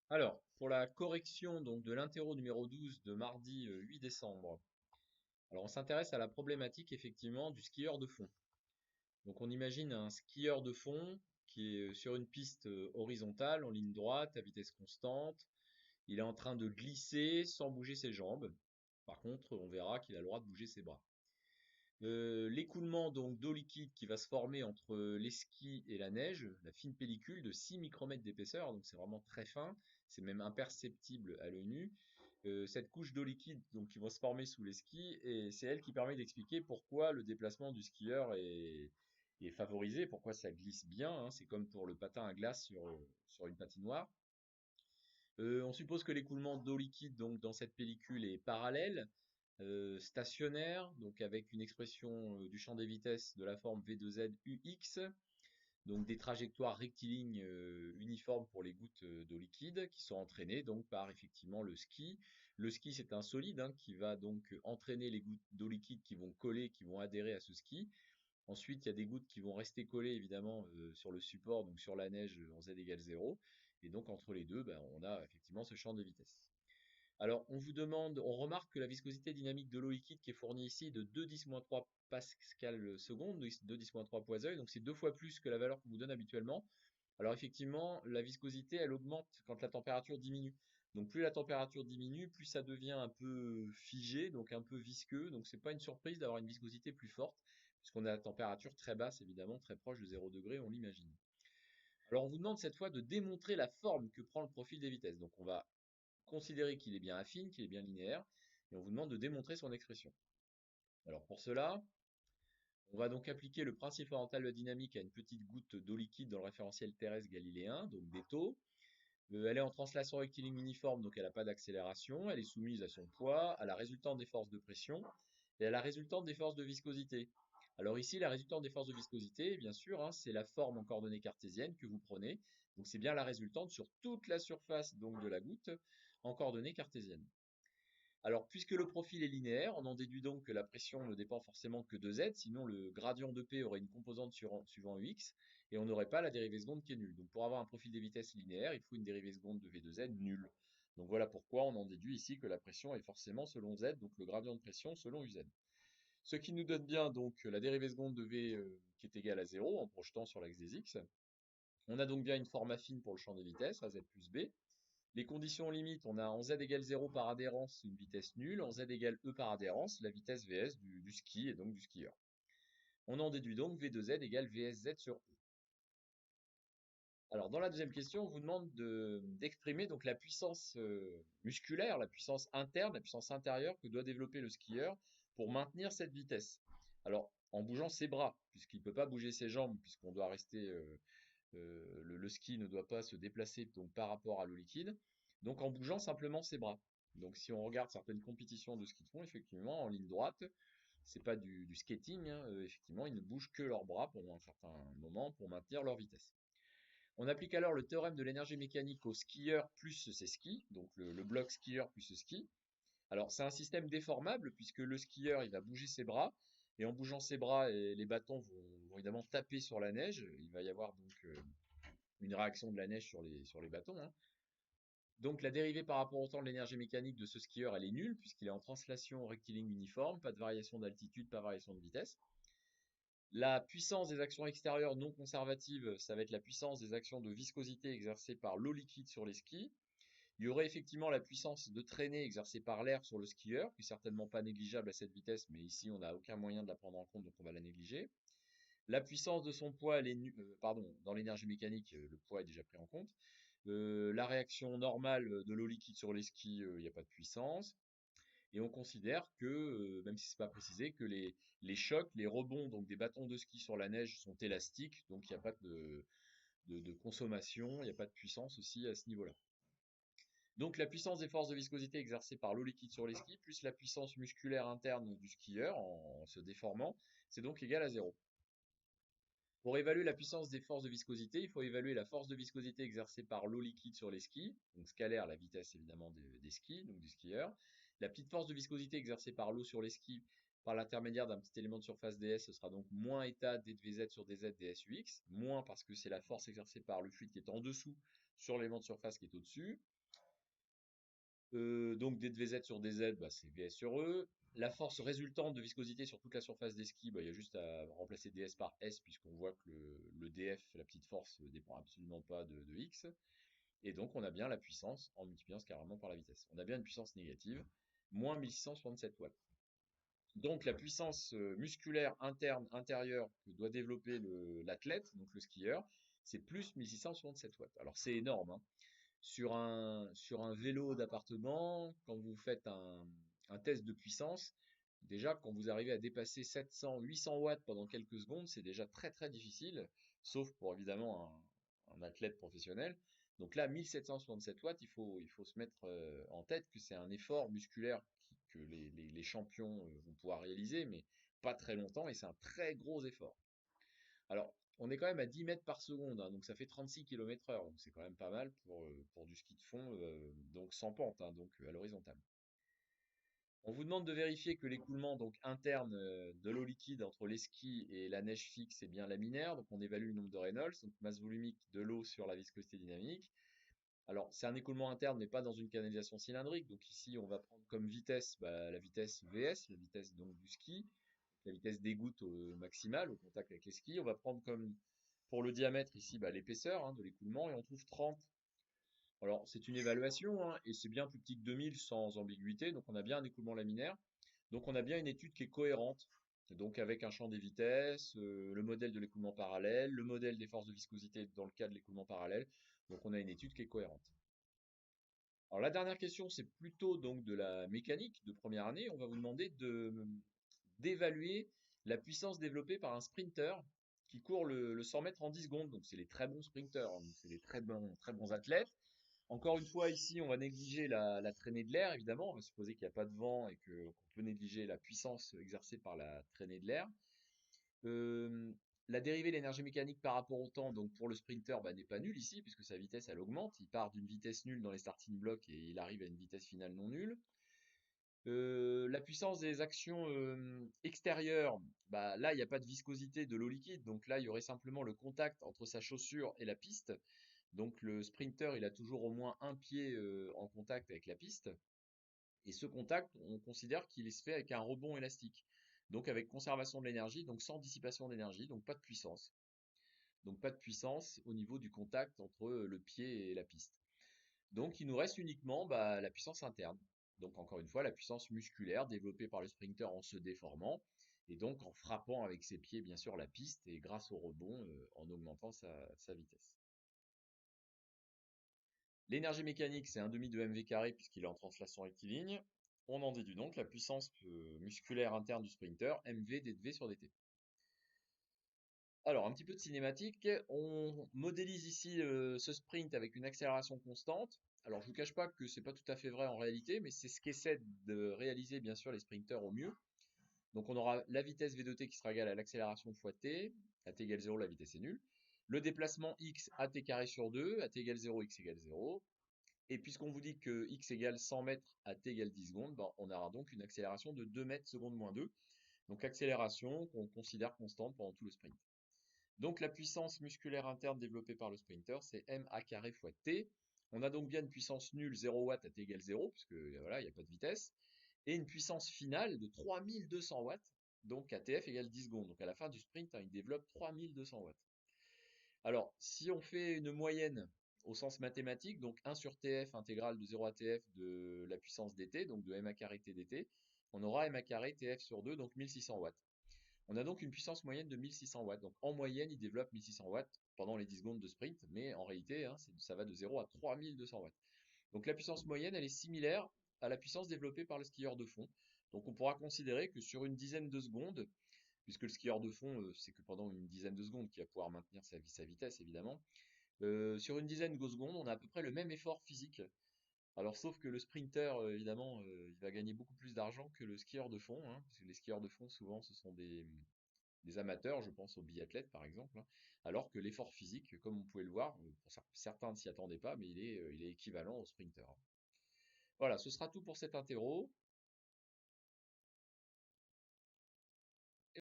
Alors, pour la correction donc de l'interro numéro 12 de mardi 8 décembre, alors on s'intéresse à la problématique effectivement du skieur de fond. Donc on imagine un skieur de fond qui est sur une piste horizontale, en ligne droite, à vitesse constante. Il est en train de glisser sans bouger ses jambes. Par contre, on verra qu'il a le droit de bouger ses bras. L'écoulement donc d'eau liquide qui va se former entre les skis et la neige, la fine pellicule de 6 micromètres d'épaisseur, donc c'est vraiment très fin, c'est même imperceptible à l'œil nu. Cette couche d'eau liquide donc, qui va se former sous les skis, et c'est elle qui permet d'expliquer pourquoi le déplacement du skieur est favorisé, pourquoi ça glisse bien, hein. C'est comme pour le patin à glace sur une patinoire. On suppose que l'écoulement d'eau liquide donc, dans cette pellicule est parallèle, stationnaire, donc avec une expression du champ des vitesses de la forme V2Z UX, donc des trajectoires rectilignes uniformes pour les gouttes d'eau liquide qui sont entraînées donc par effectivement le ski. Le ski c'est un solide hein, qui va donc entraîner les gouttes d'eau liquide qui vont coller, qui vont adhérer à ce ski. Ensuite, il y a des gouttes qui vont rester collées évidemment sur le support, donc sur la neige en z égale 0. Et donc entre les deux, ben, on a effectivement ce champ de vitesse. Alors, on vous demande, on remarque que la viscosité dynamique de l'eau liquide qui est fournie ici est de 2 10-3 pascal seconde, 2 10-3 poiseuil, donc c'est deux fois plus que la valeur qu'on vous donne habituellement. Alors effectivement, la viscosité, elle augmente quand la température diminue. Donc plus la température diminue, plus ça devient un peu figé, donc un peu visqueux. Donc c'est pas une surprise d'avoir une viscosité plus forte, puisqu'on a la température très basse, évidemment, très proche de 0 degré, on l'imagine. Alors on vous demande cette fois de démontrer la forme que prend le profil des vitesses. Donc on va considérer qu'il est bien affine, qu'il est bien linéaire, et on vous demande de démontrer son expression. Alors pour cela, on va donc appliquer le principe fondamental de la dynamique à une petite goutte d'eau liquide dans le référentiel terrestre galiléen, donc des taux. Elle est en translation rectiligne uniforme, donc elle n'a pas d'accélération. Elle est soumise à son poids, à la résultante des forces de pression et à la résultante des forces de viscosité. Alors ici, la résultante des forces de viscosité, bien sûr, hein, c'est la forme en coordonnées cartésiennes que vous prenez. Donc c'est bien la résultante sur toute la surface donc, de la goutte en coordonnées cartésiennes. Alors, puisque le profil est linéaire, on en déduit donc que la pression ne dépend forcément que de z, sinon le gradient de P aurait une composante suivant Ux, et on n'aurait pas la dérivée seconde qui est nulle. Donc pour avoir un profil des vitesses linéaire, il faut une dérivée seconde de V de z nulle. Donc voilà pourquoi on en déduit ici que la pression est forcément selon z, donc le gradient de pression selon Uz. Ce qui nous donne bien donc la dérivée seconde de V qui est égale à 0 en projetant sur l'axe des x. On a donc bien une forme affine pour le champ des vitesses, AZ plus B. Les conditions limites, on a en z égale 0 par adhérence une vitesse nulle, en z égale e par adhérence la vitesse vs du ski et donc du skieur. On en déduit donc v de z égale vsz sur e. Alors dans la deuxième question, on vous demande d'exprimer donc la puissance musculaire, la puissance interne, la puissance intérieure que doit développer le skieur pour maintenir cette vitesse. Alors en bougeant ses bras, puisqu'il ne peut pas bouger ses jambes, puisqu'on doit rester le ski ne doit pas se déplacer donc par rapport à l'eau liquide, donc en bougeant simplement ses bras. Donc si on regarde certaines compétitions de ski de fond, effectivement, en ligne droite, c'est pas du skating, hein, effectivement, ils ne bougent que leurs bras pendant un certain moment pour maintenir leur vitesse. On applique alors le théorème de l'énergie mécanique au skieur plus ses skis, donc le bloc skieur plus ce ski. Alors c'est un système déformable puisque le skieur il va bouger ses bras et en bougeant ses bras les bâtons vont évidemment taper sur la neige. Il va y avoir donc une réaction de la neige sur les bâtons, hein. Donc la dérivée par rapport au temps de l'énergie mécanique de ce skieur, elle est nulle, puisqu'il est en translation rectiligne uniforme, pas de variation d'altitude, pas de variation de vitesse. La puissance des actions extérieures non conservatives, ça va être la puissance des actions de viscosité exercées par l'eau liquide sur les skis. Il y aurait effectivement la puissance de traînée exercée par l'air sur le skieur, qui est certainement pas négligeable à cette vitesse, mais ici on n'a aucun moyen de la prendre en compte, donc on va la négliger. La puissance de son poids, pardon, dans l'énergie mécanique, le poids est déjà pris en compte. La réaction normale de l'eau liquide sur les skis, il n'y a pas de puissance. Et on considère que, même si c'est pas précisé, que les chocs, les rebonds donc des bâtons de ski sur la neige sont élastiques, donc il n'y a pas de consommation, il n'y a pas de puissance aussi à ce niveau-là. Donc la puissance des forces de viscosité exercées par l'eau liquide sur les skis, plus la puissance musculaire interne du skieur en se déformant, c'est donc égal à 0. Pour évaluer la puissance des forces de viscosité, il faut évaluer la force de viscosité exercée par l'eau liquide sur les skis, donc scalaire, la vitesse évidemment des skis, donc du skieur. La petite force de viscosité exercée par l'eau sur les skis par l'intermédiaire d'un petit élément de surface ds, ce sera donc moins état d de vz sur dz dsux, moins parce que c'est la force exercée par le fluide qui est en dessous sur l'élément de surface qui est au-dessus. Donc DZ sur DZ, bah, c'est VS sur E. La force résultante de viscosité sur toute la surface des skis, bah, il y a juste à remplacer DS par S, puisqu'on voit que le DF, la petite force, ne dépend absolument pas de X. Et donc on a bien la puissance en multipliant carrément par la vitesse. On a bien une puissance négative, moins 1667 watts. Donc la puissance musculaire interne, intérieure que doit développer l'athlète, donc le skieur, c'est plus 1667 watts. Alors c'est énorme, hein. Sur un vélo d'appartement, quand vous faites un test de puissance, déjà quand vous arrivez à dépasser 700, 800 watts pendant quelques secondes, c'est déjà très très difficile, sauf pour évidemment un athlète professionnel. Donc là, 1767 watts, il faut se mettre en tête que c'est un effort musculaire que les champions vont pouvoir réaliser, mais pas très longtemps, et c'est un très gros effort. Alors, on est quand même à 10 mètres par seconde, hein, donc ça fait 36 km/h, donc c'est quand même pas mal pour du ski de fond, donc sans pente, hein, donc à l'horizontale. On vous demande de vérifier que l'écoulement donc interne de l'eau liquide entre les skis et la neige fixe est bien laminaire, donc on évalue le nombre de Reynolds, donc masse volumique de l'eau sur la viscosité dynamique. Alors, c'est un écoulement interne, mais pas dans une canalisation cylindrique. Donc ici, on va prendre comme vitesse bah, la vitesse VS, la vitesse donc du ski, la vitesse des gouttes au maximale, au contact avec les skis. On va prendre comme pour le diamètre ici bah, l'épaisseur de l'écoulement et on trouve 30. Alors, c'est une évaluation et c'est bien plus petit que 2000 sans ambiguïté. Donc, on a bien un écoulement laminaire. Donc, on a bien une étude qui est cohérente. Donc, avec un champ des vitesses, le modèle de l'écoulement parallèle, le modèle des forces de viscosité dans le cas de l'écoulement parallèle. Donc, on a une étude qui est cohérente. Alors la dernière question, c'est plutôt donc de la mécanique de première année. On va vous demander d'évaluer la puissance développée par un sprinter qui court le 100 mètres en 10 secondes. Donc c'est les très bons sprinters, hein. Donc, c'est les très bons athlètes. Encore une fois, ici, on va négliger la traînée de l'air, évidemment. On va supposer qu'il n'y a pas de vent et qu'on peut négliger la puissance exercée par la traînée de l'air. Euh, la dérivée de l'énergie mécanique par rapport au temps, donc pour le sprinter, bah, n'est pas nulle ici, puisque sa vitesse elle augmente. Il part d'une vitesse nulle dans les starting blocks et il arrive à une vitesse finale non nulle. La puissance des actions extérieures, bah, là il n'y a pas de viscosité de l'eau liquide, donc là il y aurait simplement le contact entre sa chaussure et la piste. Donc le sprinter il a toujours au moins un pied en contact avec la piste. Et ce contact, on considère qu'il se fait avec un rebond élastique. Donc avec conservation de l'énergie, donc sans dissipation d'énergie, donc pas de puissance. Donc pas de puissance au niveau du contact entre le pied et la piste. Donc il nous reste uniquement bah, la puissance interne. Donc encore une fois, la puissance musculaire développée par le sprinter en se déformant et donc en frappant avec ses pieds bien sûr la piste et grâce au rebond en augmentant sa vitesse. L'énergie mécanique, c'est un demi de mv carré puisqu'il est en translation rectiligne. On en déduit donc la puissance musculaire interne du sprinter, mv dv sur dt. Alors, un petit peu de cinématique. On modélise ici ce sprint avec une accélération constante. Alors, je vous cache pas que c'est pas tout à fait vrai en réalité, mais c'est ce qu'essaient de réaliser bien sûr les sprinters au mieux. Donc, on aura la vitesse v de t qui sera égale à l'accélération fois t. À t égale 0, la vitesse est nulle. Le déplacement x à t carré sur 2, à t égale 0, x égale 0. Et puisqu'on vous dit que x égale 100 mètres à t égale 10 secondes, ben, on aura donc une accélération de 2 mètres seconde moins 2. Donc accélération qu'on considère constante pendant tout le sprint. Donc la puissance musculaire interne développée par le sprinter, c'est ma carré fois t. On a donc bien une puissance nulle 0 watts à t égale 0, puisque voilà, il n'y a pas de vitesse, et une puissance finale de 3200 watts, donc à tf égale 10 secondes. Donc à la fin du sprint, il développe 3200 watts. Alors, si on fait une moyenne au sens mathématique, donc 1 sur tf intégrale de 0 à tf de la puissance dt, donc de ma carré t dt, on aura ma carré tf sur 2, donc 1600 watts. On a donc une puissance moyenne de 1600 watts. Donc en moyenne, il développe 1600 watts pendant les 10 secondes de sprint, mais en réalité, ça va de 0 à 3200 watts. Donc la puissance moyenne, elle est similaire à la puissance développée par le skieur de fond. Donc on pourra considérer que sur une dizaine de secondes, puisque le skieur de fond, c'est que pendant une dizaine de secondes qu'il va pouvoir maintenir sa vitesse, évidemment, sur une dizaine de secondes, on a à peu près le même effort physique. Alors, sauf que le sprinter, évidemment, il va gagner beaucoup plus d'argent que le skieur de fond, parce que les skieurs de fond, souvent, ce sont des amateurs, je pense aux biathlètes par exemple, alors que l'effort physique, comme vous pouvez le voir, pour certains ne s'y attendaient pas, mais il est équivalent au sprinter. Voilà, ce sera tout pour cet interro.